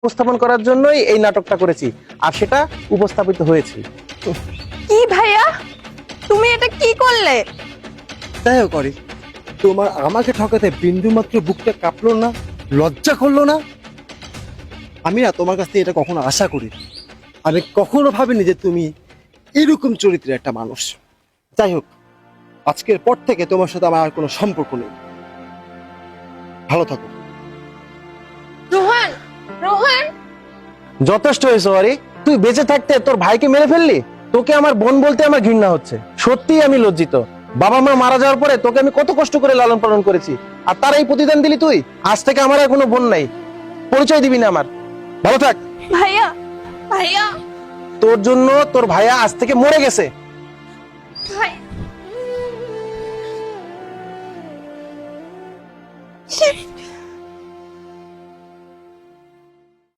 উপস্থাপন করার জন্যই এই নাটকটা করেছি, আর সেটা উপস্থাপিত হয়েছে। কি ভাইয়া, তুমি এটা কি করলে? তাইও করে তোমার আমাকে ঠকাতে বিন্দু মাত্র বুকটা কাঁপলো না, লজ্জা করলো না? আমি না তোমার কাছ থেকে এটা কখনো আশা করি, আমি কখনো ভাবিনি যে তুমি এরকম চরিত্রের একটা মানুষ। যাই হোক, আজকের পর থেকে তোমার সাথে আমার আর কোনো সম্পর্ক নেই। ভালো থাকো। রোহান, রোহান, যথেষ্ট হয়েছে অরি, তুই বেঁচে থাকতে তোর ভাইকে মেরে ফেললি। তোকে আমার বোন বলতে আমার ঘৃণা হচ্ছে। সত্যিই আমি লজ্জিত। বাবা মা মারা যাওয়ার পরে তোকে আমি কত কষ্ট করে লালন পালন করেছি, আর তার এই প্রতিদান দিলি তুই। আজ থেকে আমার আর কোনো বোন নাই, পরিচয় দিবি না আমার। ভালো থাক। ভাইয়া, ভাইয়া, তোর জন্য তোর ভাইয়া আজ থেকে মরে গেছে। ভাইয়া।